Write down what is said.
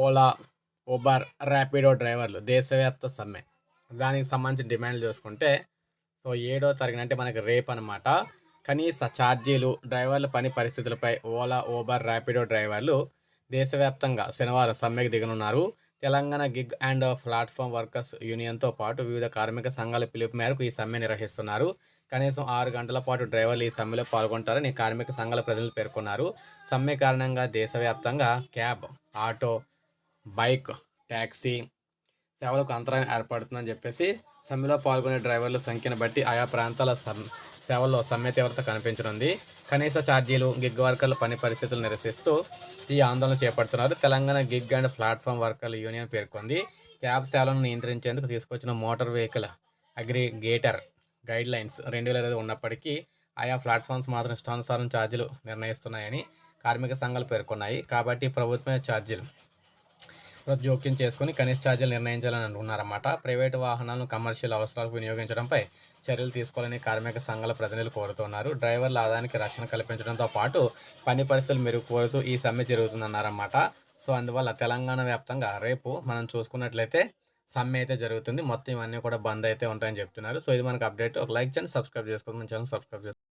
Ola, Uber, Rapido డ్రైవర్లు దేశవ్యాప్త సమ్మె. దానికి సంబంధించిన డిమాండ్లు చూసుకుంటే, సో 7వ తారీఖున అంటే మనకి రేపనమాట. కనీస ఛార్జీలు, డ్రైవర్ల పని పరిస్థితులపై ఓలా, ఊబర్, ర్యాపిడో డ్రైవర్లు దేశవ్యాప్తంగా శనివారం సమ్మెకు దిగనున్నారు. Telangana gig and platform workers యూనియన్‌తో పాటు వివిధ కార్మిక సంఘాల పిలుపు మేరకు ఈ సమ్మె నిర్వహిస్తున్నారు. కనీసం 6 గంటల పాటు డ్రైవర్లు ఈ సమ్మెలో పాల్గొంటారని కార్మిక సంఘాల ప్రతినిధులు పేర్కొన్నారు. సమ్మె కారణంగా దేశవ్యాప్తంగా క్యాబ్, ఆటో, బైక్, టాక్సీ సేవలకు అంతరాయం ఏర్పడుతుందని చెప్పేసి సమ్మెలో పాల్గొనే డ్రైవర్ల సంఖ్యను బట్టి ఆయా ప్రాంతాల సేవల్లో సమ్మె తీవ్రత కనిపించనుంది. కనీస ఛార్జీలు, గిగ్ వర్కర్ల పని పరిస్థితులు నిరసిస్తూ ఈ ఆందోళన చేపడుతున్నారు. తెలంగాణ గిగ్ అండ్ ప్లాట్‌ఫామ్ వర్కర్ల యూనియన్ పేర్కొంది. క్యాబ్ సేవలను నియంత్రించేందుకు తీసుకొచ్చిన మోటార్ వెహికల్ అగ్రిగేటర్ గైడ్‌లైన్స్ 2020 ఉన్నప్పటికీ ఆయా ప్లాట్‌ఫామ్స్ మాత్రం ఇష్టానుసారం ఛార్జీలు నిర్ణయిస్తున్నాయని కార్మిక సంఘాలు పేర్కొన్నాయి. కాబట్టి ప్రభుత్వమే ఛార్జీలు జోక్యం చేసుకుని కనీస ఛార్జీలు నిర్ణయించాలని అనుకున్నారన్నమాట. ప్రైవేటు వాహనాలను కమర్షియల్ అవసరాలకు వినియోగించడంపై చర్యలు తీసుకోవాలని కార్మిక సంఘాల ప్రతినిధులు కోరుతున్నారు. డ్రైవర్ల ఆదాయానికి రక్షణ కల్పించడంతో పాటు పని పరిస్థితులు మెరుగు కోరుతూ ఈ సమ్మె జరుగుతుందన్నారన్నమాట. సో అందువల్ల తెలంగాణ వ్యాప్తంగా రేపు మనం చూసుకున్నట్లయితే సమ్మె అయితే జరుగుతుంది. మొత్తం ఇవన్నీ కూడా బంద్ అయితే ఉంటాయని చెప్తున్నారు. సో ఇది మనకు అప్డేట్. ఒక లైక్ చేయండి, సబ్స్క్రైబ్ చేసుకోండి. మన ఛానల్ సబ్స్క్రైబ్ చేసుకోండి.